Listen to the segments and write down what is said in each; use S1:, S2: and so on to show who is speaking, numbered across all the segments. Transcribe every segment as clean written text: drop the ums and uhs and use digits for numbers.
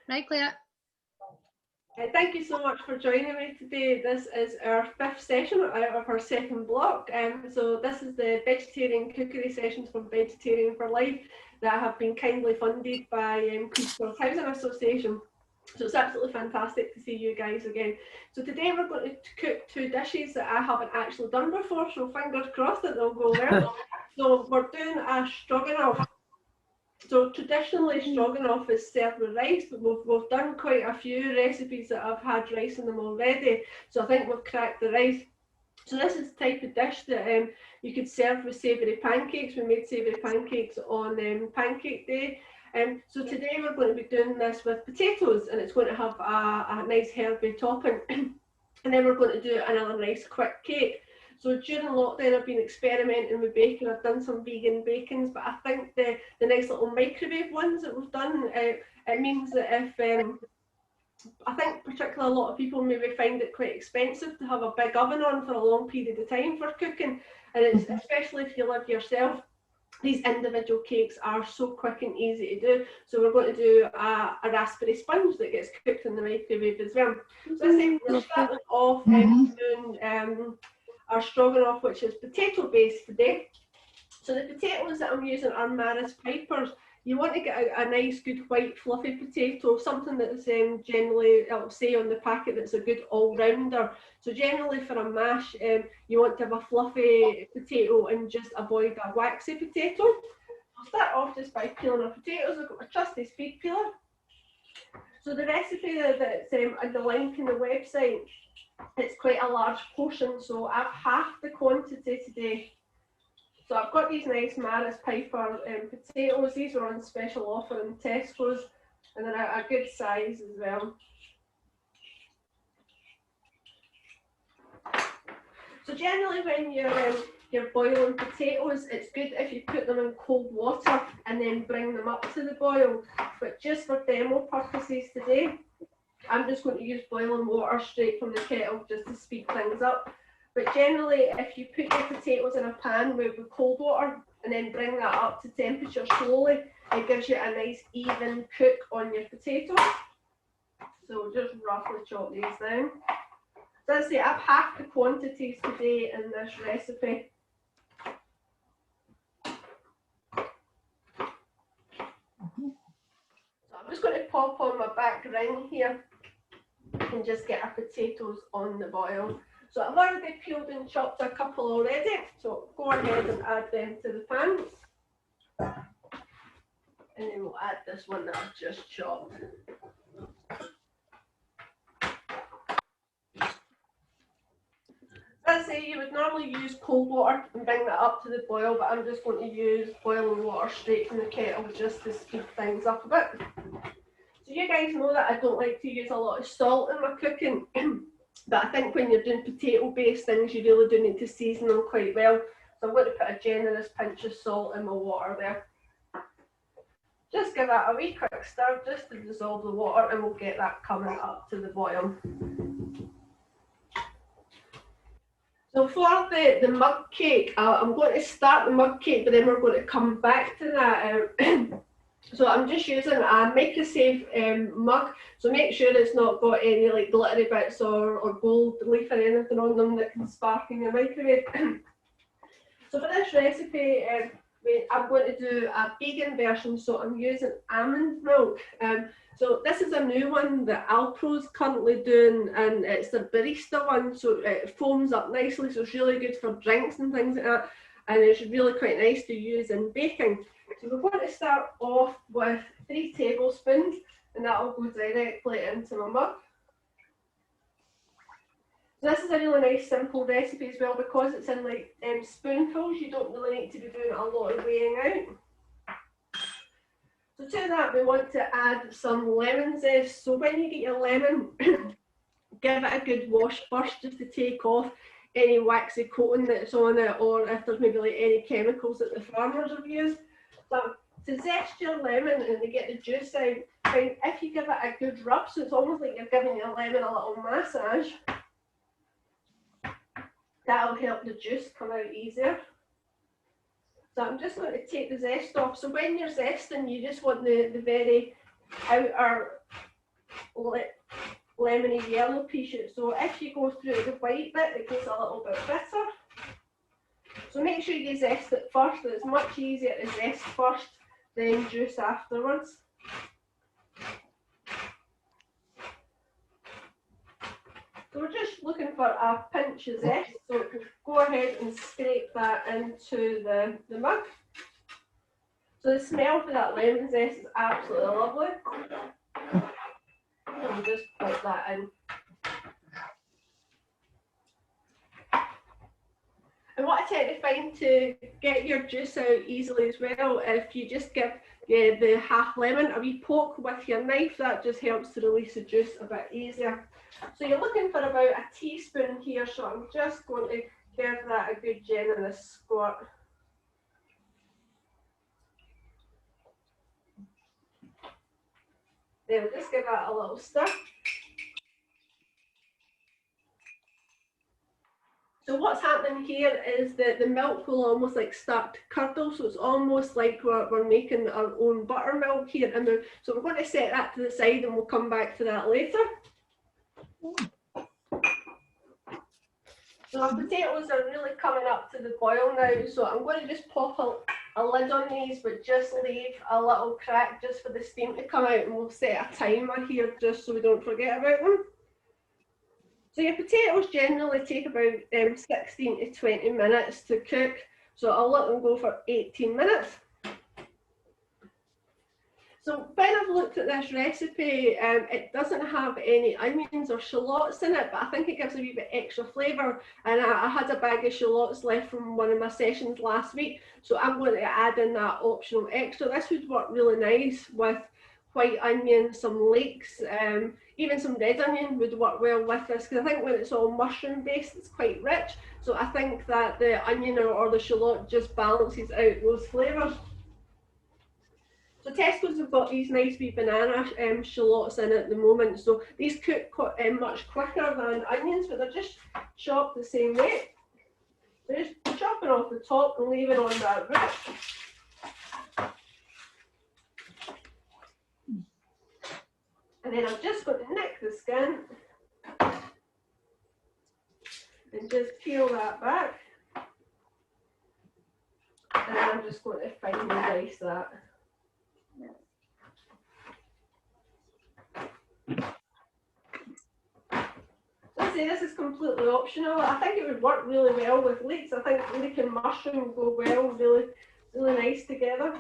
S1: Right, Claire?
S2: Thank you so much for joining me today. This is our 5th session out of our 2nd block. So this is the vegetarian cookery sessions from Vegetarian for Life that have been kindly funded by Queen's Park Housing Association. So it's absolutely fantastic to see you guys again. So today we're going to cook 2 dishes that I haven't actually done before, so fingers crossed that they'll go well. So we're doing a stroganoff. So traditionally stroganoff is served with rice, but we've done quite a few recipes that have had rice in them already. So I think we've cracked the rice. So this is the type of dish that you could serve with savoury pancakes. We made savoury pancakes on Pancake Day. So today we're going to be doing this with potatoes, and it's going to have a nice herby topping. And then we're going to do another nice quick cake. So during lockdown, I've been experimenting with baking. I've done some vegan bakings, but I think the nice little microwave ones that we've done, it means that if I think particularly a lot of people maybe find it quite expensive to have a big oven on for a long period of time for cooking, and it's especially if you live yourself. These individual cakes are so quick and easy to do. So we're going to do a raspberry sponge that gets cooked in the microwave as well. So I say we're starting off doing our stroganoff, which is potato based today. So the potatoes that I'm using are Maris Pipers. You want to get a nice, good white, fluffy potato, something that's generally, it'll say on the packet that's a good all-rounder. So generally for a mash, you want to have a fluffy potato and just avoid a waxy potato. I'll start off just by peeling our potatoes. I've got my trusty speed peeler. So the recipe that's in the link in the website, it's quite a large portion, so I've halved the quantity today. So I've got these nice Maris Piper potatoes. These were on special offer in Tesco's, and they're a good size as well. So generally when you're boiling potatoes, it's good if you put them in cold water and then bring them up to the boil. But just for demo purposes today, I'm just going to use boiling water straight from the kettle just to speed things up. But generally, if you put your potatoes in a pan with cold water and then bring that up to temperature slowly, it gives you a nice even cook on your potato. So just roughly chop these down. So as I say, I've halved the quantities today in this recipe. So I'm just going to pop on my back ring here and just get our potatoes on the boil. So I've already peeled and chopped a couple already, so go ahead and add them to the pan. And then we'll add this one that I've just chopped. As I say, you would normally use cold water and bring that up to the boil, but I'm just going to use boiling water straight from the kettle just to speed things up a bit. So you guys know that I don't like to use a lot of salt in my cooking. But I think when you're doing potato-based things, you really do need to season them quite well. So I'm going to put a generous pinch of salt in my water there. Just give that a wee quick stir just to dissolve the water, and we'll get that coming up to the boil. So for the mug cake, I'm going to start the mug cake, but then we're going to come back to that. So I'm just using a microsafe mug, so make sure it's not got any like glittery bits or gold leaf or anything on them that can spark in your microwave. So for this recipe, I'm going to do a vegan version, so I'm using almond milk. So this is a new one that Alpro's currently doing, and it's the barista one, so it foams up nicely, so it's really good for drinks and things like that, and it's really quite nice to use in baking. So we're going to start off with 3 tablespoons, and that will go directly into my mug. So this is a really nice simple recipe as well, because it's in like spoonfuls. You don't really need to be doing a lot of weighing out. So to that, we want to add some lemon zest. So when you get your lemon, give it a good wash first just to take off any waxy coating that's on it, or if there's maybe like any chemicals that the farmers have used. So to zest your lemon and to get the juice out, if you give it a good rub, so it's almost like you're giving your lemon a little massage, that'll help the juice come out easier. So I'm just going to take the zest off. So when you're zesting, you just want the very out our lemony yellow pea shoot. So if you go through the white bit, it gets a little bit bitter. So make sure you zest it first. It's much easier to zest first than juice afterwards. So we're just looking for a pinch of zest, so go ahead and scrape that into the mug. So the smell for that lemon zest is absolutely lovely. And we'll just put that in. And what I tend to find to get your juice out easily as well, if you just give the half lemon a wee poke with your knife, that just helps to release the juice a bit easier. So you're looking for about a teaspoon here, so I'm just going to give that a good generous squirt. Then just give that a little stir. So what's happening here is that the milk will almost like start to curdle, so it's almost like we're making our own buttermilk here. And so we're going to set that to the side and we'll come back to that later. So our potatoes are really coming up to the boil now, so I'm going to just pop a lid on these, but just leave a little crack just for the steam to come out, and we'll set a timer here just so we don't forget about them. So your potatoes generally take about 16 to 20 minutes to cook, so I'll let them go for 18 minutes. So when I've looked at this recipe, it doesn't have any onions or shallots in it, but I think it gives a wee bit extra flavour. And I had a bag of shallots left from one of my sessions last week, so I'm going to add in that optional extra. This would work really nice with white onion, some leeks, even some red onion would work well with this, because I think when it's all mushroom based, it's quite rich. So I think that the onion or the shallot just balances out those flavours. So Tesco's have got these nice wee banana shallots in at the moment. So these cook much quicker than onions, but they're just chopped the same way. So just chopping off the top and leaving on that root. And then I'm just going to nick the skin and just peel that back. And then I'm just going to finely dice that. This is completely optional. I think it would work really well with leeks. I think leek and mushroom go well, really nice together.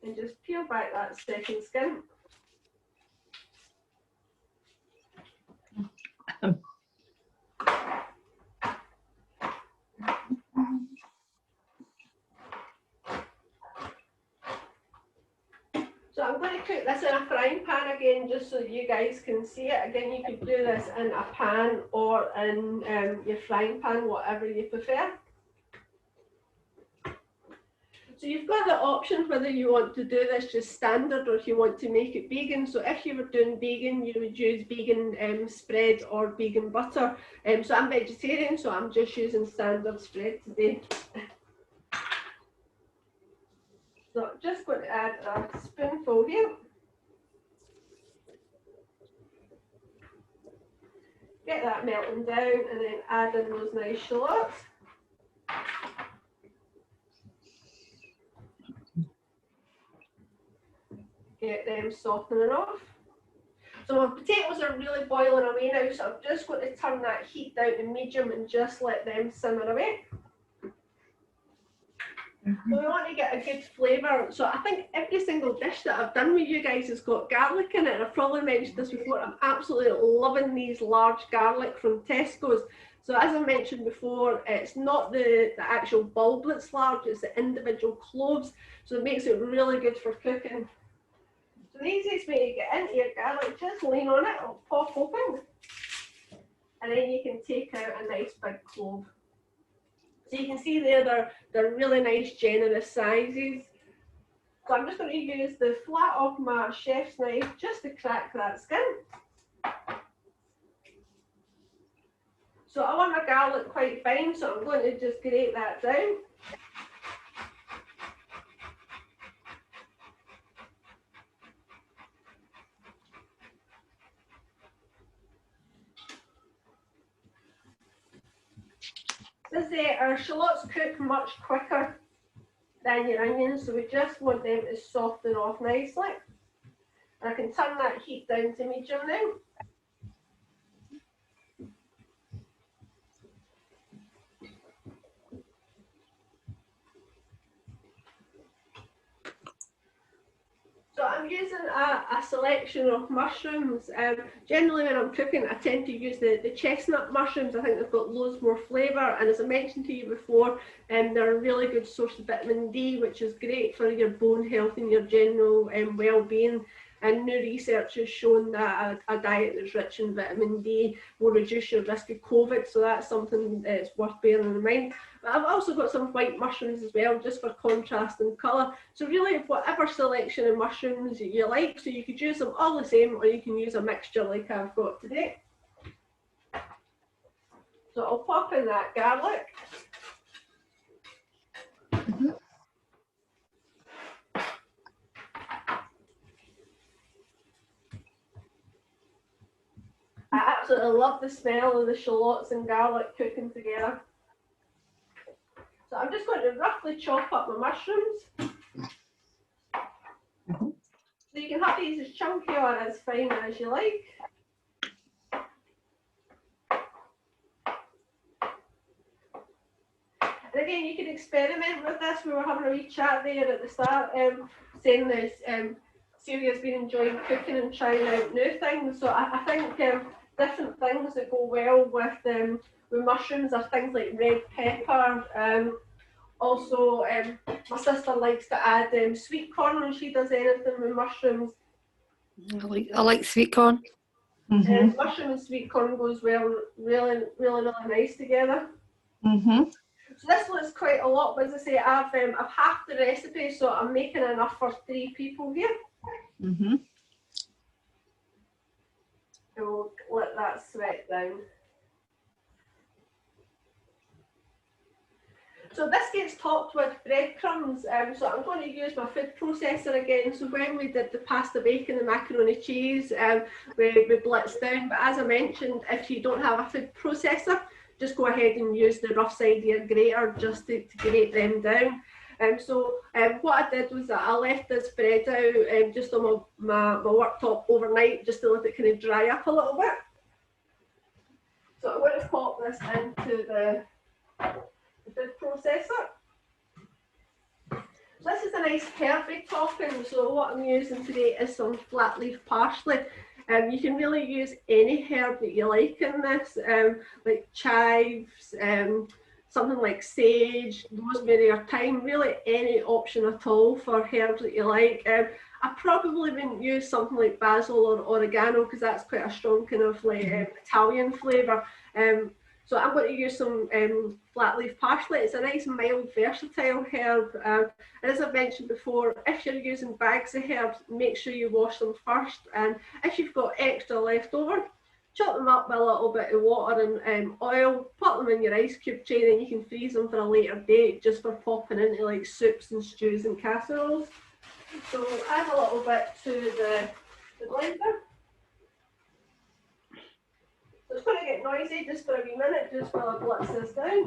S2: And just peel back that second skin. So I'm going to cook this in a frying pan again, just so you guys can see it. Again, you could do this in a pan or in your frying pan, whatever you prefer. So you've got the option whether you want to do this just standard or if you want to make it vegan. So if you were doing vegan, you would use vegan spread or vegan butter. So I'm vegetarian, so I'm just using standard spread today. So I'm just going to add a spoonful here. Get that melting down and then add in those nice shallots. Get them softening off. So my potatoes are really boiling away now, so I'm just going to turn that heat down to medium and just let them simmer away. So we want to get a good flavour. So I think every single dish that I've done with you guys has got garlic in it. And I've probably mentioned this before. I'm absolutely loving these large garlic from Tesco's. So as I mentioned before, it's not the actual bulb that's large, it's the individual cloves. So it makes it really good for cooking. So the easiest way to get into your garlic, just lean on it, it'll pop open. And then you can take out a nice big clove. So you can see there, they're really nice, generous sizes. So I'm just going to use the flat of my chef's knife just to crack that skin. So I want my garlic quite fine, so I'm going to just grate that down. Our shallots cook much quicker than your onions, so we just want them to soften off nicely. And I can turn that heat down to medium now. So I'm using a selection of mushrooms. Generally when I'm cooking, I tend to use the chestnut mushrooms. I think they've got loads more flavour, and as I mentioned to you before, they're a really good source of vitamin D, which is great for your bone health and your general well-being. And new research has shown that a diet that's rich in vitamin D will reduce your risk of COVID, so that's something that's worth bearing in mind. But I've also got some white mushrooms as well, just for contrast and colour. So really, whatever selection of mushrooms you like, so you could use them all the same, or you can use a mixture like I've got today. So I'll pop in that garlic. I absolutely love the smell of the shallots and garlic cooking together. So I'm just going to roughly chop up my mushrooms. So you can have these as chunky or as fine as you like. And again, you can experiment with this. We were having a wee chat there at the start, saying this Celia's been enjoying cooking and trying out new things. So I think different things that go well with mushrooms are things like red pepper. Also, my sister likes to add sweet corn when she does anything with mushrooms.
S1: I like sweet corn.
S2: Mushroom and sweet corn goes well, really nice together. So this looks quite a lot, but as I say, I've half the recipe, so I'm making enough for 3 people here. And we'll let that sweat down. So this gets topped with breadcrumbs, so I'm going to use my food processor again. So when we did the pasta bacon and macaroni cheese, we blitzed down, but as I mentioned, if you don't have a food processor, just go ahead and use the rough side of your grater just to grate them down. So what I did was that I left this bread out just on my worktop overnight, just to let it kind of dry up a little bit. So I'm going to pop this into the food processor. This is a nice herby topping, so what I'm using today is some flat leaf parsley. You can really use any herb that you like in this, like chives, something like sage, rosemary or thyme, really any option at all for herbs that you like. I probably wouldn't use something like basil or oregano because that's quite a strong kind of like Italian flavour. So I'm going to use some flat leaf parsley. It's a nice mild versatile herb. And as I've mentioned before, if you're using bags of herbs, make sure you wash them first. And if you've got extra left over, chop them up with a little bit of water and oil, put them in your ice cube tray, and you can freeze them for a later date just for popping into like soups and stews and casseroles. So add a little bit to the blender. So it's going to get noisy just for a wee minute, just while I blitz this down.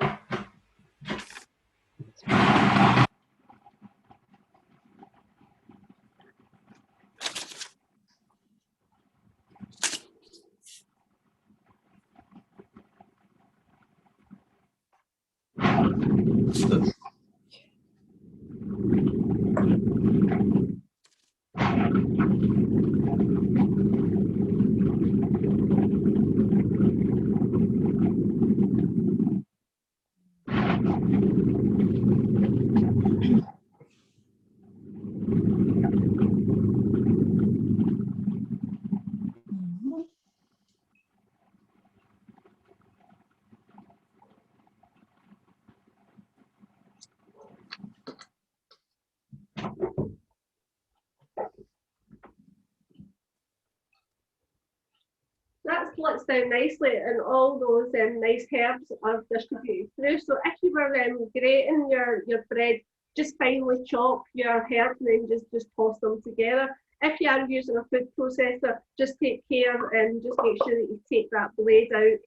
S2: That's blitzed down nicely, and all those nice herbs are distributed through. So if you were grating your bread, just finely chop your herbs and then just toss them together. If you are using a food processor, just take care and just make sure that you take that blade out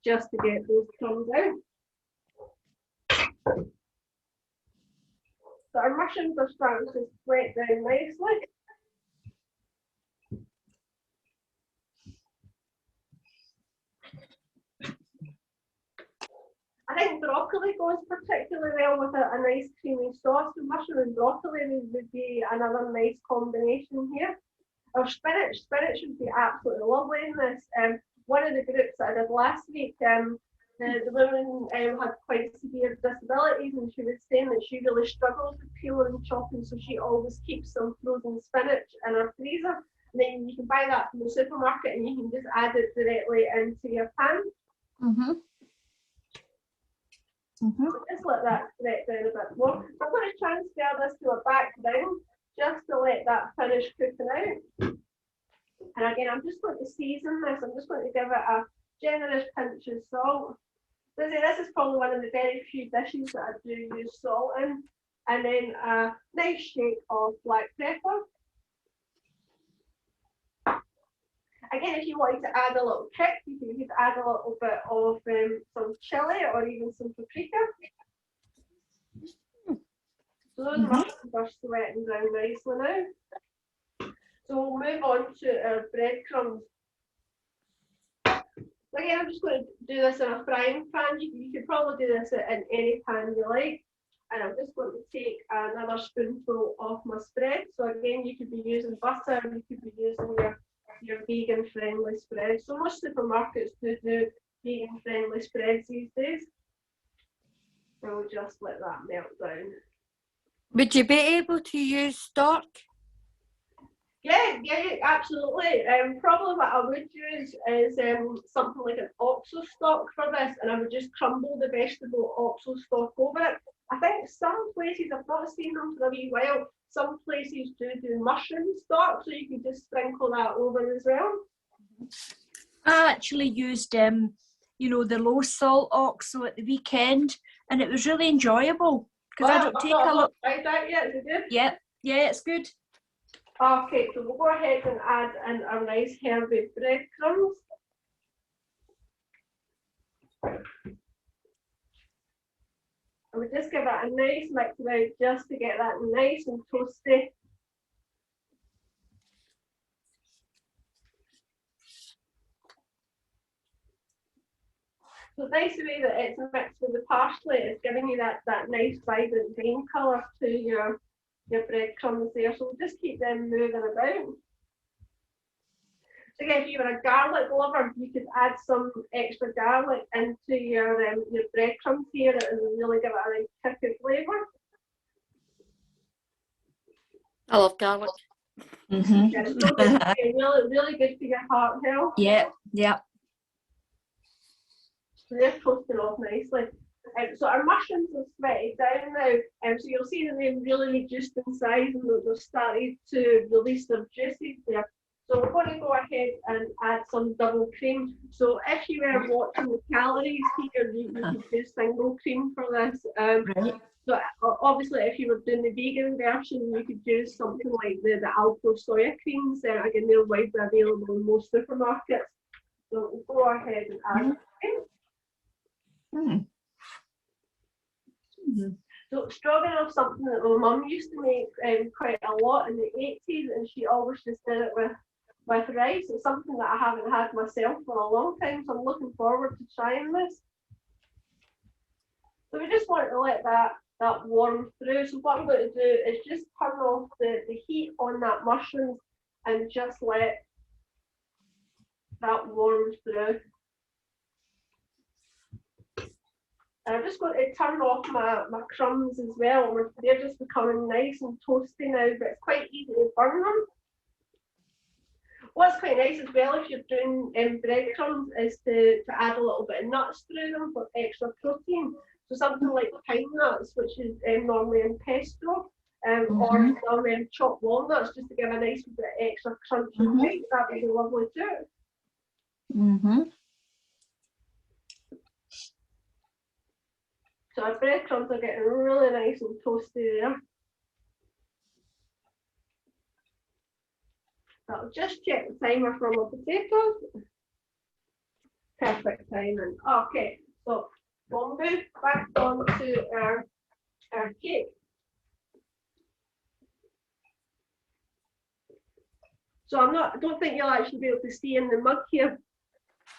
S2: just to get those crumbs out. So our mushrooms are starting to sweat down nicely. I think broccoli goes particularly well with a nice creamy sauce. So mushroom and broccoli would be another nice combination here. Or spinach would be absolutely lovely in this. One of the groups that I did last week, the woman had quite severe disabilities, and she was saying that she really struggles with peeling and chopping, so she always keeps some frozen spinach in her freezer. And then you can buy that from the supermarket, and you can just add it directly into your pan. Just let that sweat down a bit more. I'm going to transfer this to a back down just to let that finish cooking out. And again, I'm just going to season this. I'm just going to give it a generous pinch of salt. This is probably one of the very few dishes that I do use salt in. And then a nice shake of black pepper. Again, if you wanted to add a little kick, you could add a little bit of some chili or even some paprika. So those mushrooms are sweating down nicely now. So we'll move on to our breadcrumbs. Again, I'm just going to do this in a frying pan. You could probably do this in any pan you like. And I'm just going to take another spoonful of my spread. So again, you could be using butter, you could be using your vegan friendly spread. So most supermarkets do vegan friendly spreads these days. And we'll just let that melt down.
S1: Would you be able to use stock?
S2: Yeah, absolutely. Probably what I would use is something like an oxo stock for this, and I would just crumble the vegetable oxo stock over it. I think some places, I've not seen them for a wee while, some places do mushroom stock, so you can just sprinkle that over as well.
S3: I actually used, the low salt oxo at the weekend, and it was really enjoyable because I don't take a lot.
S2: Tried that yet? Is it good?
S3: Yeah, it's good.
S2: Okay, so we'll go ahead and add in our nice herby breadcrumbs. And we just give it a nice mix around just to get that nice and toasty. So nice the way that it's mixed with the parsley, it's giving you that nice vibrant green colour to your breadcrumbs there. So we'll just keep them moving about. So again, if you were a garlic lover, you could add some extra garlic into your breadcrumbs here and really give it a nice kick of flavour.
S1: I love garlic.
S2: Yeah, it's really good for your heart health.
S3: Yeah.
S2: So they're toasted off nicely. So our mushrooms have sweated down now, so you'll see that they've really reduced in size and they've started to release their juices there. So we're going to go ahead and add some double cream. So if you were watching the calories here, you could do single cream for this.
S3: Right.
S2: So obviously, if you were doing the vegan version, you could use something like the Alpro soya creams. Again, they're widely available in most supermarkets. So we'll go ahead and add them. So stroganoff is something that my mum used to make quite a lot in the 80s, and she always just did it with rice. It's something that I haven't had myself for a long time, so I'm looking forward to trying this. So we just want to let that warm through. So what I'm going to do is just turn off the heat on that mushrooms and just let that warm through. And I'm just going to turn off my crumbs as well. They're just becoming nice and toasty now, but it's quite easy to burn them. What's quite nice as well if you're doing breadcrumbs is to add a little bit of nuts through them for extra protein. So something like pine nuts, which is normally in pesto, or chopped walnuts, just to give a nice bit of extra crunch and bite. That would be lovely too. So our breadcrumbs are getting really nice and toasty there. So I'll just check the timer for my potatoes. Perfect timing. Okay, so we'll move back on to our cake. So I don't think you'll actually be able to see in the mug here,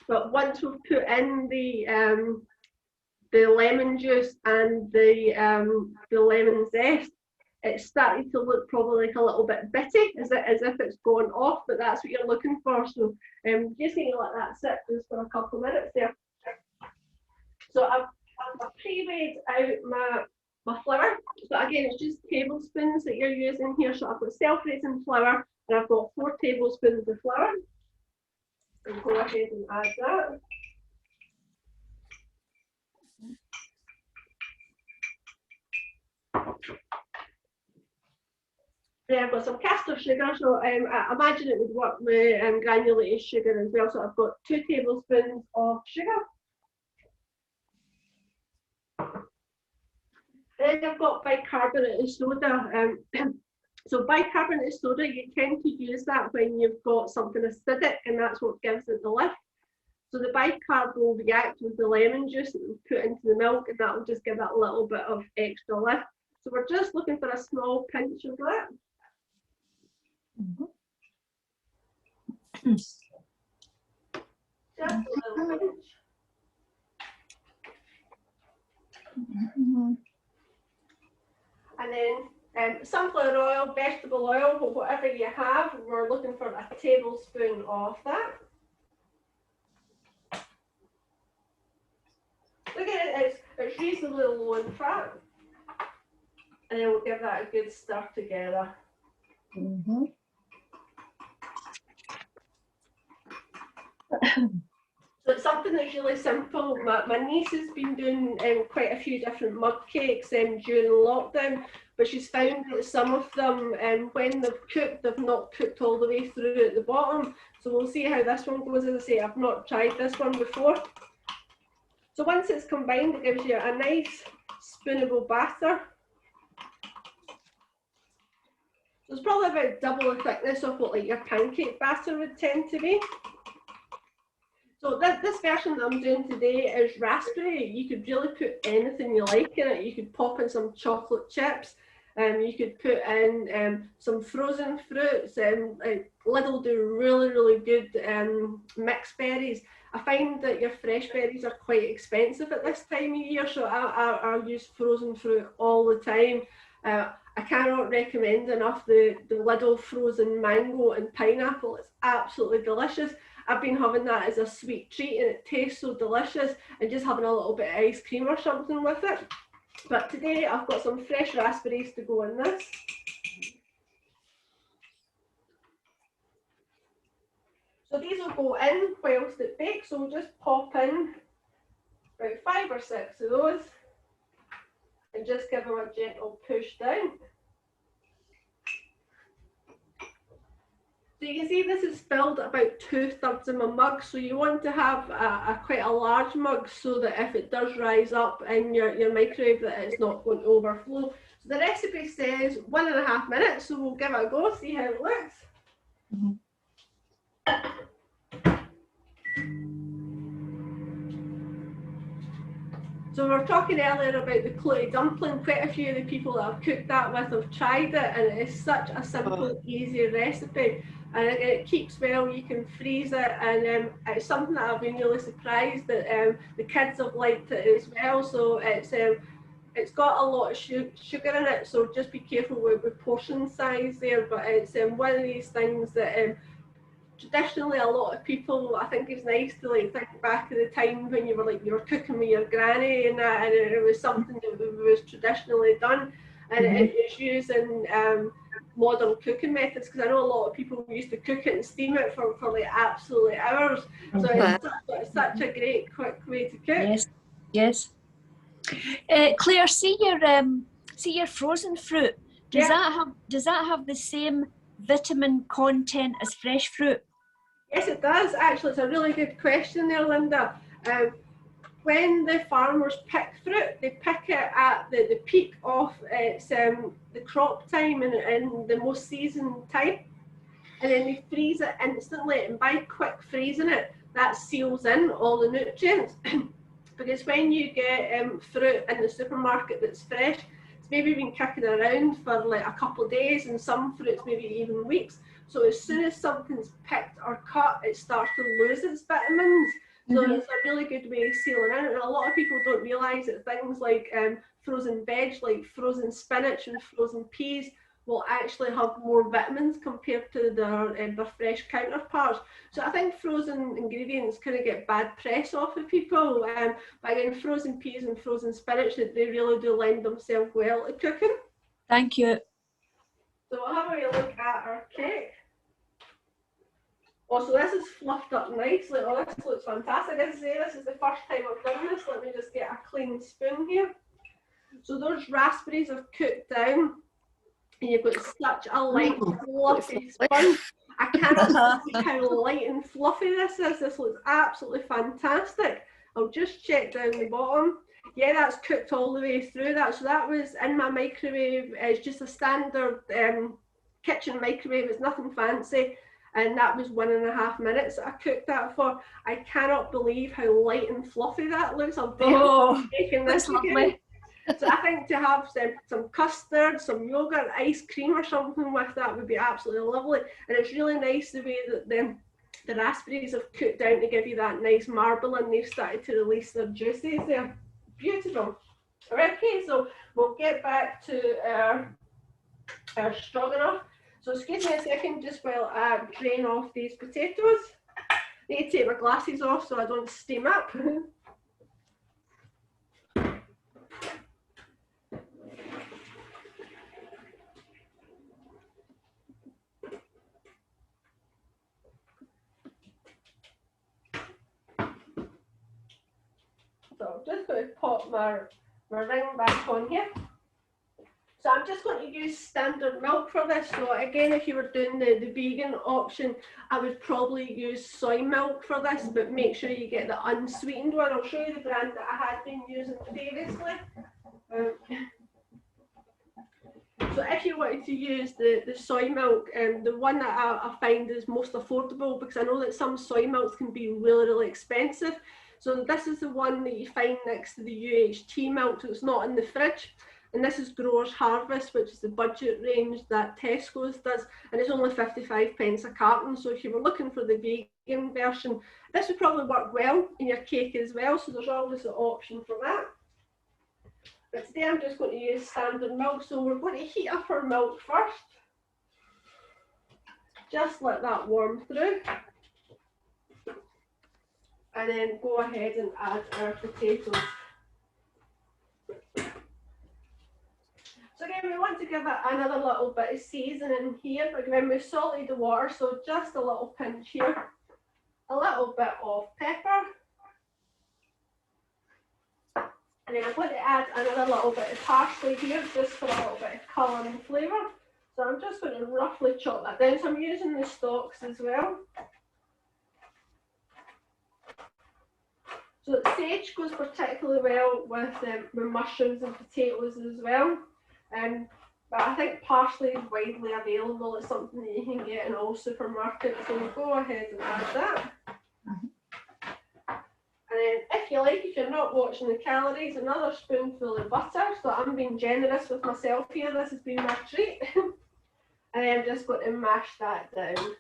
S2: but once we've put in the lemon juice and the lemon zest, it's starting to look probably like a little bit bitty, as if it's going off, but that's what you're looking for. So just need to let that sit just for a couple of minutes there. So I've pre-weighed out my flour. So again, it's just tablespoons that you're using here. So I've got self-raising flour, and I've got 4 tablespoons of flour. I'll go ahead and add that. Then I've got some caster sugar, so I imagine it would work with granulated sugar as well. So I've got 2 tablespoons of sugar. Then I've got bicarbonate of soda. So bicarbonate of soda, you tend to use that when you've got something acidic, and that's what gives it the lift. So the bicarb will react with the lemon juice that we put into the milk, and that will just give it a little bit of extra lift. So we're just looking for a small pinch of that. Just a little pinch. And then sunflower oil, vegetable oil, whatever you have, we're looking for a tablespoon of that. Look at it, it's reasonably low in fat. And then we'll give that a good stir together. So it's something that's really simple. My niece has been doing quite a few different mug cakes during lockdown, but she's found that some of them, when they've cooked, they've not cooked all the way through at the bottom. So we'll see how this one goes. As I say, I've not tried this one before. So once it's combined, it gives you a nice spoonable batter. So it's probably about double the thickness of what like your pancake batter would tend to be. So this version that I'm doing today is raspberry. You could really put anything you like in it. You could pop in some chocolate chips. You could put in some frozen fruits. Lidl do really good mixed berries. I find that your fresh berries are quite expensive at this time of year, so I use frozen fruit all the time. I cannot recommend enough the Lidl frozen mango and pineapple. It's absolutely delicious. I've been having that as a sweet treat, and it tastes so delicious, and just having a little bit of ice cream or something with it. But today I've got some fresh raspberries to go in this. So these will go in whilst it bakes, so we'll just pop in about 5 or 6 of those and just give them a gentle push down. So you can see this is filled about 2/3 of my mug, so you want to have quite a large mug so that if it does rise up in your microwave that it's not going to overflow. So the recipe says 1.5 minutes, so we'll give it a go, see how it looks. So we were talking earlier about the clouty dumpling. Quite a few of the people that I've cooked that with have tried it, and it is such a simple, easy recipe. And it keeps well, you can freeze it, and it's something that I've been really surprised that the kids have liked it as well. So it's got a lot of sugar in it, so just be careful with portion size there. But it's one of these things that traditionally a lot of people, I think it's nice to like think back of the time when you were cooking with your granny and that, and it was something that was traditionally done, and it's using modern cooking methods, because I know a lot of people used to cook it and steam it for like absolutely hours. So it's such a great quick way to cook.
S3: Yes. Claire, see your frozen fruit. Does that have the same vitamin content as fresh fruit?
S2: Yes, it does. Actually, it's a really good question there, Linda. When the farmers pick fruit, they pick it at the peak of the crop time and the most season time, and then they freeze it instantly. And by quick freezing it, that seals in all the nutrients. because when you get fruit in the supermarket that's fresh, it's maybe been kicking around for like a couple of days, and some fruits maybe even weeks. So as soon as something's picked or cut, it starts to lose its vitamins. So it's a really good way of sealing in. And a lot of people don't realise that things like frozen veg, like frozen spinach and frozen peas, will actually have more vitamins compared to their fresh counterparts. So I think frozen ingredients kind of get bad press off of people. But again, frozen peas and frozen spinach, they really do lend themselves well to cooking.
S3: Thank you.
S2: So we'll have a look at our cake. Oh, so this is fluffed up nicely. Oh, this looks fantastic. As I say, this is the first time I've done this. Let me just get a clean spoon here. So those raspberries have cooked down, and you've got such a light, fluffy sponge. I cannot believe how light and fluffy this is. This looks absolutely fantastic. I'll just check down the bottom. Yeah, that's cooked all the way through that. So that was in my microwave. It's just a standard kitchen microwave. It's nothing fancy. And that was 1.5 minutes that I cooked that for. I cannot believe how light and fluffy that looks. I'll definitely be making this again. So I think to have some custard, some yogurt, ice cream or something with that would be absolutely lovely. And it's really nice the way that the raspberries have cooked down to give you that nice marble, and they've started to release their juices there. Beautiful. Okay, so we'll get back to our stroganoff. So excuse me a second, just while I drain off these potatoes. I need to take my glasses off so I don't steam up. So I'm just going to pop my ring back on here. So I'm just going to use standard milk for this. So again, if you were doing the vegan option, I would probably use soy milk for this, but make sure you get the unsweetened one. I'll show you the brand that I had been using previously. So if you wanted to use the soy milk, the one that I find is most affordable, because I know that some soy milks can be really, really expensive. So this is the one that you find next to the UHT milk, so it's not in the fridge. And this is Growers Harvest, which is the budget range that Tesco's does, and it's only 55p a carton. So if you were looking for the vegan version, this would probably work well in your cake as well. So there's always an option for that. But today I'm just going to use standard milk. So we're going to heat up our milk first. Just let that warm through. And then go ahead and add our potatoes. So again, we want to give it another little bit of seasoning here. Again, we've salted the water, so just a little pinch here. A little bit of pepper. And then I'm going to add another little bit of parsley here, just for a little bit of colour and flavour. So I'm just going to roughly chop that down. So I'm using the stalks as well. So sage goes particularly well with mushrooms and potatoes as well. But I think parsley is widely available. It's something that you can get in all supermarkets. So we'll go ahead and add that. And then if you like, if you're not watching the calories, another spoonful of butter. So I'm being generous with myself here. This has been my treat. And then I'm just going to mash that down.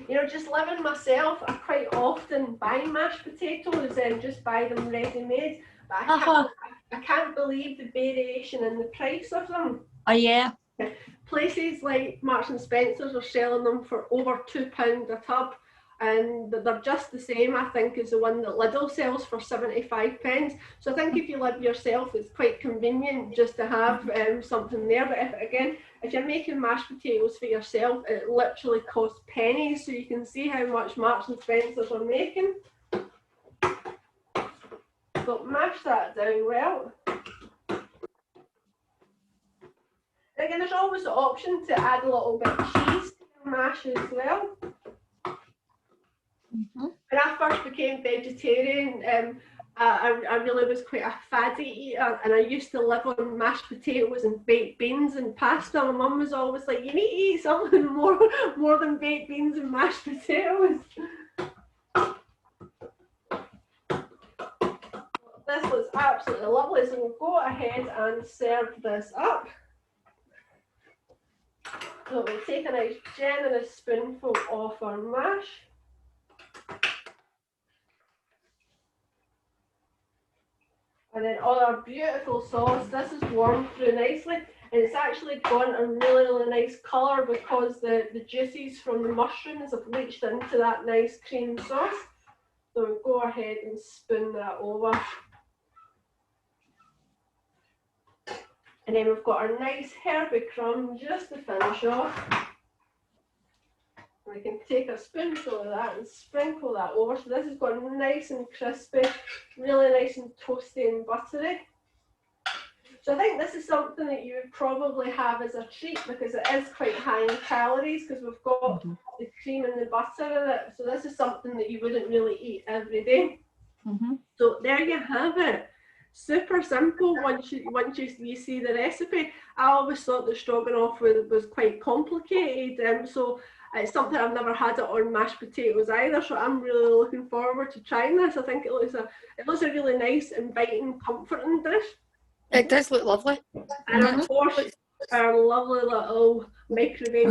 S2: You know, just living myself, I quite often buy mashed potatoes and just buy them ready-made. But I can't believe the variation in the price of them.
S3: Oh yeah.
S2: Places like Marks and Spencer's are selling them for over £2 a tub, and they're just the same, I think, as the one that Lidl sells for 75p. So I think if you live yourself, it's quite convenient just to have something there. But if you're making mashed potatoes for yourself, it literally costs pennies. So you can see how much Marks and Spencer's are making. So mash that down well. And again, there's always the option to add a little bit of cheese to your mash as well. When I first became vegetarian, I really was quite a faddy eater, and I used to live on mashed potatoes and baked beans and pasta. My mum was always like, you need to eat something more than baked beans and mashed potatoes. This was absolutely lovely, so we'll go ahead and serve this up. So we'll take a nice generous spoonful of our mash. And then all our beautiful sauce, this is warmed through nicely, and it's actually gone a really, really nice colour because the juices from the mushrooms have leached into that nice cream sauce. So we'll go ahead and spoon that over. And then we've got our nice herby crumb just to finish off. And we can take a spoonful of that and sprinkle that over. So this has got nice and crispy, really nice and toasty and buttery. So I think this is something that you would probably have as a treat because it is quite high in calories because we've got the cream and the butter in it. So this is something that you wouldn't really eat every day. So there you have it. Super simple once you see the recipe. I always thought the stroganoff was quite complicated, so it's something I've never had it on mashed potatoes either. So I'm really looking forward to trying this. I think it looks a really nice, inviting, comforting dish.
S1: It does look lovely.
S2: And of course, our lovely little microwave.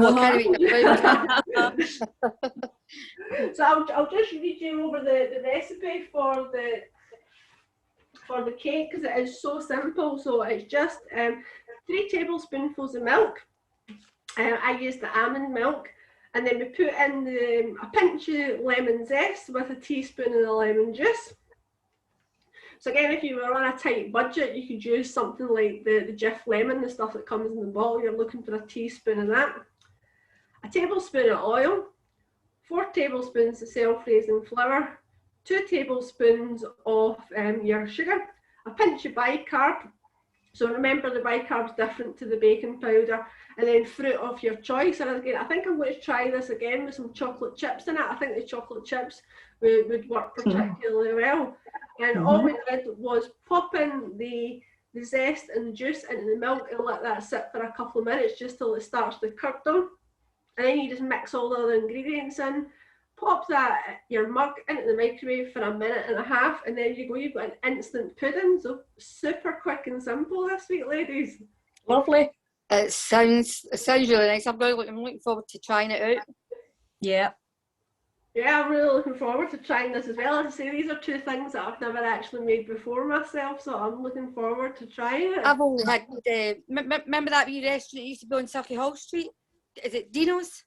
S2: So I'll just read you over the recipe for the cake because it is so simple. So it's just 3 tablespoonfuls of milk. I use the almond milk, and then we put in a pinch of lemon zest with a teaspoon of the lemon juice. So again, if you were on a tight budget, you could use something like the Jif lemon, the stuff that comes in the bottle. You're looking for a teaspoon of that. A tablespoon of oil, 4 tablespoons of self-raising flour, 2 tablespoons of your sugar, a pinch of bicarb. So remember the bicarb is different to the baking powder, and then fruit of your choice. And again, I think I'm going to try this again with some chocolate chips in it. I think the chocolate chips would work particularly well. And all we did was pop in the zest and the juice into the milk and let that sit for a couple of minutes just till it starts to curdle. And then you just mix all the other ingredients in. Pop your mug into the microwave for 1.5 minutes, and there you go. You've got an instant pudding. So super quick and simple this week, ladies.
S3: Lovely.
S1: It sounds really nice. I'm looking forward to trying it out.
S3: Yeah.
S2: Yeah, I'm really looking forward to trying this as well. As I say, these are 2 things that I've never actually made before myself, so I'm looking forward to trying it.
S1: I've only had, remember that wee restaurant that used to be on Surrey Hall Street? Is it Dino's?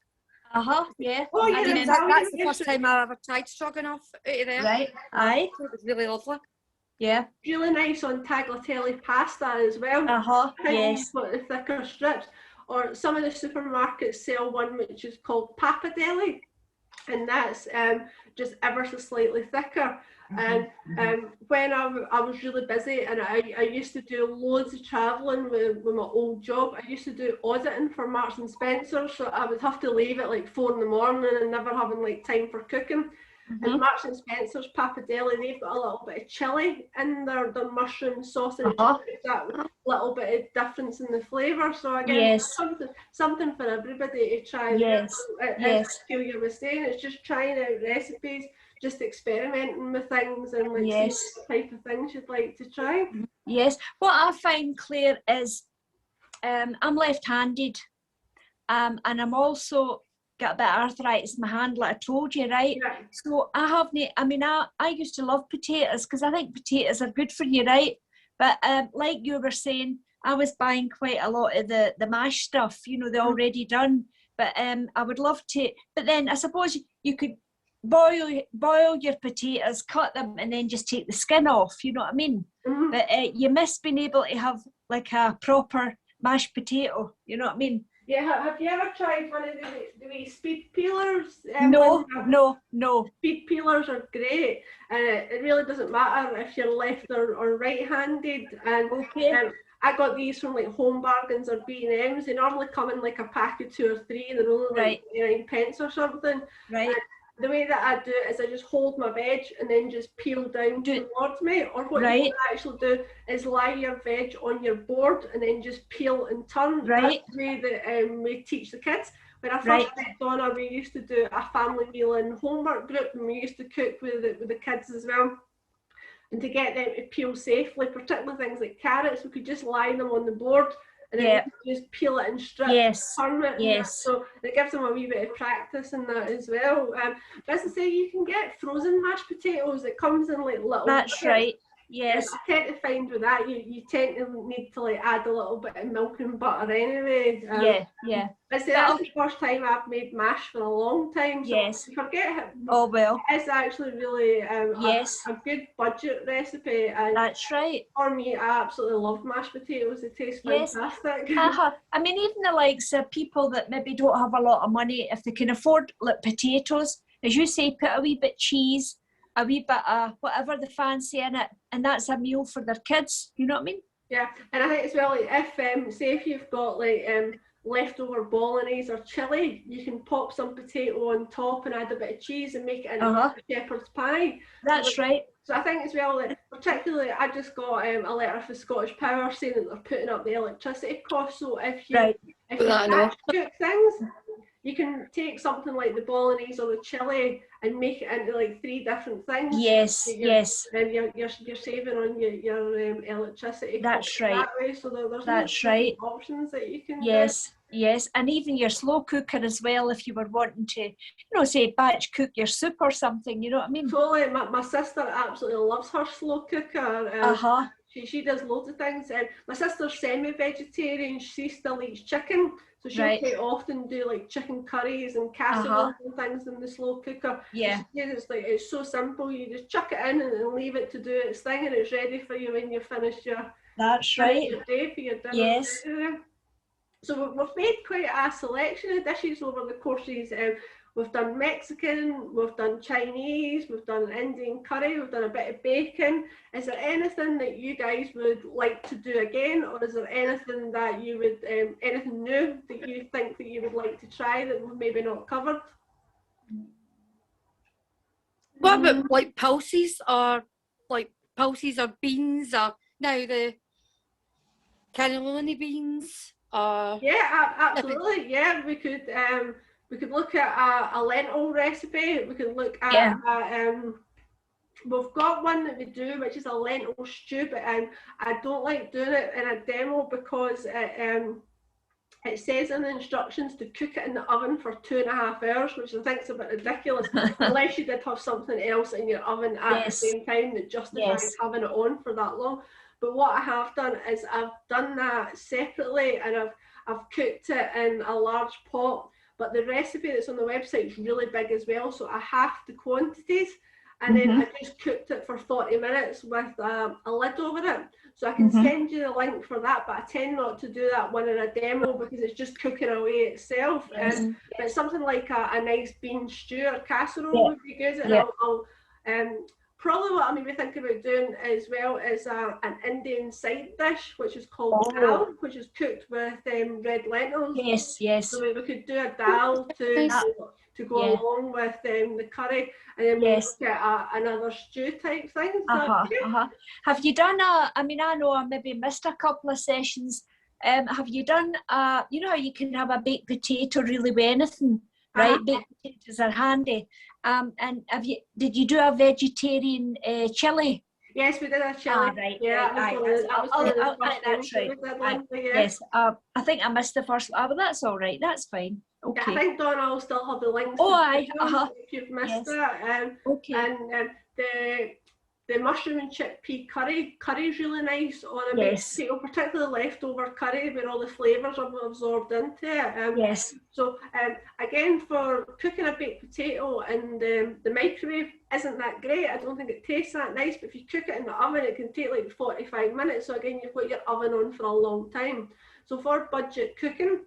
S3: Yeah.
S2: Oh, yeah,
S1: That's the first time I ever tried stroganoff out of there.
S3: Right. Aye.
S1: It was really lovely.
S3: Yeah.
S2: Really nice on tagliatelle pasta as well.
S3: Yes.
S2: You've got the thicker strips. Or some of the supermarkets sell one which is called pappardelle, and that's just ever so slightly thicker. And when I was really busy and I used to do loads of travelling with my old job, I used to do auditing for Marks and Spencer, so I would have to leave at like 4 in the morning and never having like time for cooking. And Marks and Spencer's pappardelle, they've got a little bit of chilli in their mushroom sausage, that little bit of difference in the flavour. So again, something for everybody to try.
S3: Yes.
S2: You were saying, it's just trying out recipes, just experimenting with things and like seeing what type of things you'd like to try.
S3: Yes. What I find, Claire, is I'm left-handed, and I'm also got a bit of arthritis in my hand, like I told you, right?
S2: Yeah.
S3: So I used to love potatoes because I think potatoes are good for you, right? But like you were saying, I was buying quite a lot of the mashed stuff, the already done. But I would love to. But then I suppose you could boil your potatoes, cut them, and then just take the skin off. You know what I mean? But you miss being able to have like a proper mashed potato. You know what I mean?
S2: Yeah, have you ever tried one of the wee speed peelers?
S3: No.
S2: Speed peelers are great, and it really doesn't matter if you're left or right-handed. And I got these from like Home Bargains or B&M's. They normally come in like a pack of 2 or 3, and they're only like 99 pence or something.
S3: Right.
S2: the way that I do it is I just hold my veg and then just peel down towards me. Or what you can actually do is lie your veg on your board and then just peel and turn. That's the way that we teach the kids. When I first met Donna, we used to do a family meal and homework group, and we used to cook with the kids as well. And to get them to peel safely, particularly things like carrots, we could just lie them on the board and then just peel it in strips, turn it. So it gives them a wee bit of practice in that as well. But as I say, you can get frozen mashed potatoes. It comes in like little.
S3: That's right. Yes.
S2: I tend to find with that you tend to need to like add a little bit of milk and butter anyway. I say that's the first time I've made mash for a long time. So forget it.
S3: Oh well.
S2: It's actually really a good budget recipe. And
S3: that's right.
S2: For me, I absolutely love mashed potatoes. They taste fantastic.
S3: I mean, even the likes of people that maybe don't have a lot of money, if they can afford like potatoes, as you say, put a wee bit of cheese, a wee bit of whatever they fancy in it, and that's a meal for their kids. You know what I mean?
S2: Yeah, and I think as well, like if you've got like leftover bolognese or chili, you can pop some potato on top and add a bit of cheese and make it into a shepherd's pie.
S3: That's right.
S2: So I think as well, like, particularly, I just got a letter from Scottish Power saying that they're putting up the electricity costs. So if you batch cook things, you can take something like the bolognese or the chili and make it into like 3 different things.
S3: Yes,
S2: And you're saving on your electricity.
S3: That's right.
S2: That way, so there's options that you can do.
S3: Yes, and even your slow cooker as well, if you were wanting to, say batch cook your soup or something, you know what I mean?
S2: Totally. My sister absolutely loves her slow cooker. She does loads of things. My sister's semi-vegetarian. She still eats chicken, so she'll quite often do like chicken curries and casseroles and things in the slow cooker.
S3: Yeah.
S2: It's so simple. You just chuck it in and then leave it to do its thing, and it's ready for you when you finish your your day for your dinner.
S3: Yes.
S2: So we've made quite a selection of dishes over the courses. We've done Mexican, we've done Chinese, we've done Indian curry, we've done a bit of bacon. Is there anything that you guys would like to do again, or is there anything that you would, anything new that you think that you would like to try that we've maybe not covered?
S1: What about like pulses or beans or now the cannellini beans?
S2: Absolutely. Yeah, we could look at a lentil recipe. We could look at we've got one that we do, which is a lentil stew, but I don't like doing it in a demo because it says in the instructions to cook it in the oven for 2.5 hours, which I think is a bit ridiculous, unless you did have something else in your oven at the same time that justifies having it on for that long. But what I have done is I've done that separately, and I've cooked it in a large pot. But the recipe that's on the website is really big as well, so I halved the quantities, and then I just cooked it for 40 minutes with a lid over it. So I can send you the link for that, but I tend not to do that one in a demo because it's just cooking away itself. But something like a nice bean stew or casserole would be good, and I'll probably what I maybe think about doing as well is an Indian side dish, which is called dal, which is cooked with red lentils.
S3: Yes.
S2: So we could do a dal to go along with the curry, and then we'll get another stew type thing.
S3: Have you done I know I maybe missed a couple of sessions. Have you done you know how you can have a baked potato really with anything? Right, baked potatoes are handy. And did you do a vegetarian chili?
S2: Yes, we did a chili.
S3: Right.
S2: That's right.
S3: Yes, I think I missed the first. But that's all right. That's fine. Okay.
S2: I think Donna will still have the links. If you've missed that. And the mushroom and chickpea curry is really nice on a baked potato, particularly leftover curry where all the flavours are absorbed into it. So again, for cooking a baked potato in the microwave isn't that great. I don't think it tastes that nice, but if you cook it in the oven, it can take like 45 minutes. So again, you've got your oven on for a long time. So for budget cooking,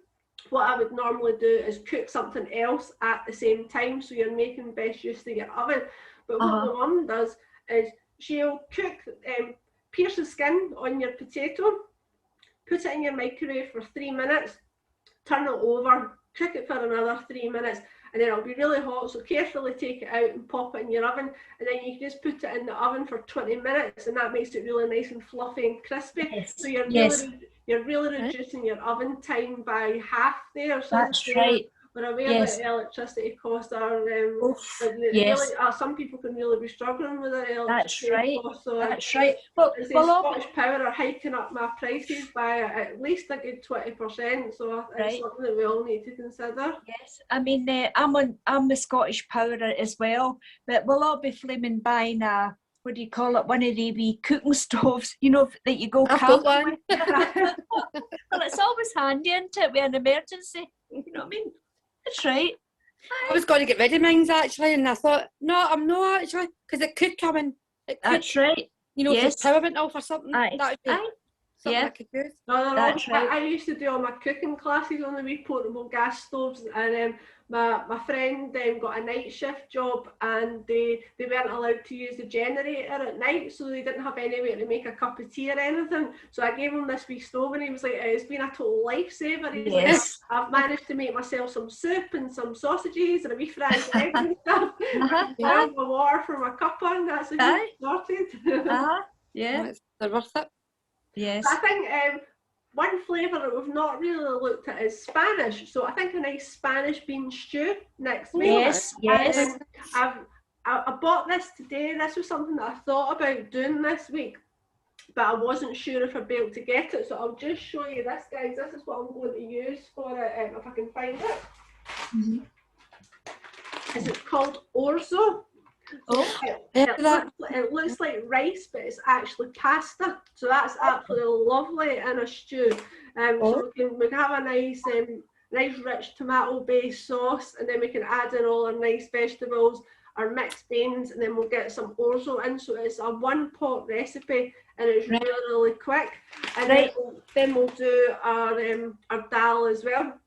S2: what I would normally do is cook something else at the same time, so you're making best use of your oven. But what my mum does is she'll cook, pierce the skin on your potato, put it in your microwave for 3 minutes, turn it over, cook it for another 3 minutes, and then it'll be really hot, so carefully take it out and pop it in your oven, and then you can just put it in the oven for 20 minutes, and that makes it really nice and fluffy and crispy.
S3: Yes.
S2: So you're
S3: Yes.
S2: really reducing your oven time by half there. So
S3: That's right.
S2: we're aware
S3: Yes.
S2: that electricity costs are
S3: Yes.
S2: some people can really be struggling with their electricity
S3: That's right.
S2: costs. So
S3: That's right.
S2: well,
S3: Well,
S2: Scottish Power are hiking up my prices by at least a good 20%. So it's
S3: Right.
S2: something that we all need to consider.
S3: yes, I mean, I'm the Scottish Power as well, but we'll all be flaming buying what do you call it? One of the wee cooking stoves, you know, that you go
S1: I've got
S3: camping
S1: one.
S3: with. Well, it's always handy, isn't it, with an emergency? You know what I mean? That's right.
S1: I was going to get rid of mine actually, and I thought, no, I'm not actually, because it could come in. It could,
S3: That's right.
S1: you know,
S3: yes.
S1: if the power went off or something,
S3: Aye.
S1: that would be
S3: Aye.
S1: something
S3: Yeah.
S1: I could use.
S2: No,
S3: That's right.
S2: I used to do all my cooking classes on the wee portable gas stoves, and my friend got a night shift job, and they weren't allowed to use the generator at night, so they didn't have anywhere to make a cup of tea or anything. So I gave him this wee stove, and he was like, "It's been a total lifesaver." He's
S3: Yes.
S2: like, I've managed to make myself some soup and some sausages and a wee fried egg and stuff.
S3: Uh-huh.
S2: I have my water for my cuppa, and that's how
S3: Aye.
S2: he started.
S3: Uh-huh. Yeah.
S1: Oh, they're worth it.
S3: Yes.
S2: I think one flavour that we've not really looked at is Spanish. So I think a nice Spanish bean stew next week.
S3: Yes. Yes.
S2: I bought this today. This was something that I thought about doing this week, but I wasn't sure if I'd be able to get it. So I'll just show you this, guys. This is what I'm going to use for it, if I can find it.
S3: Mm-hmm.
S2: It's called orzo.
S3: Oh.
S2: It looks like rice, but it's actually pasta. So that's absolutely lovely in a stew. So we can have a nice rich tomato-based sauce, and then we can add in all our nice vegetables, our mixed beans, and then we'll get some orzo in. So it's a one-pot recipe, and it's really, really quick. And then we'll do our dal as well.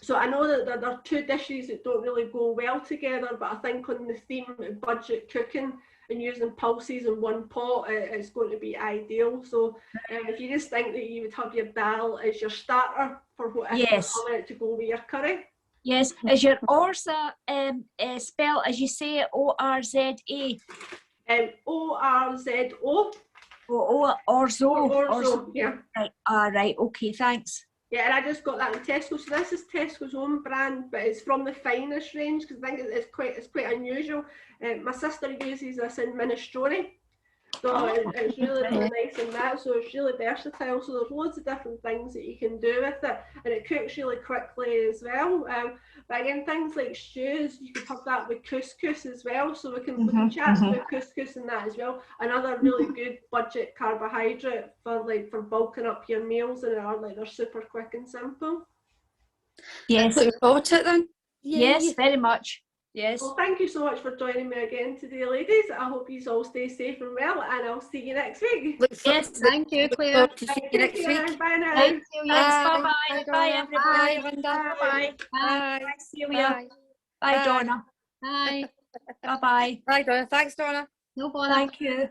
S2: So I know that there are two dishes that don't really go well together, but I think on the theme of budget cooking and using pulses in one pot, it's going to be ideal. So if you just think that you would have your dal as your starter for whatever you want to go with your curry.
S3: Yes. Is your orza spelled as you say it, O-R-Z-A?
S2: O-R-Z-O.
S3: Orzo.
S2: Orzo, yeah.
S3: Right. Right. Okay, thanks.
S2: Yeah, and I just got that in Tesco. So this is Tesco's own brand, but it's from the finest range, because I think it's quite unusual. My sister uses this in minestrone, so it's really, really nice in that. So it's really versatile. So there's loads of different things that you can do with it, and it cooks really quickly as well. But again, things like stews, you could have that with couscous as well. So we can chat about couscous and that as well. Another really good budget carbohydrate for bulking up your meals, and they're super quick and simple.
S3: Yes.
S1: Looking forward to it then.
S3: Yes, very much. Yes.
S2: Well, thank you so much for joining me again today, ladies. I hope you all stay safe and well, and I'll see you next week.
S3: Yes,
S1: thank you, Claire. To see you next week.
S2: Bye now.
S3: Thank you. Yes, bye-bye.
S1: Bye,
S3: Bye,
S1: Donna.
S3: everybody.
S1: Bye, Linda.
S3: Bye.
S1: Bye.
S3: Bye, Celia.
S1: Bye.
S3: Bye, Donna.
S4: Bye.
S3: Bye-bye.
S1: Bye, Donna. Thanks, Donna.
S4: No bother.
S3: Thank you.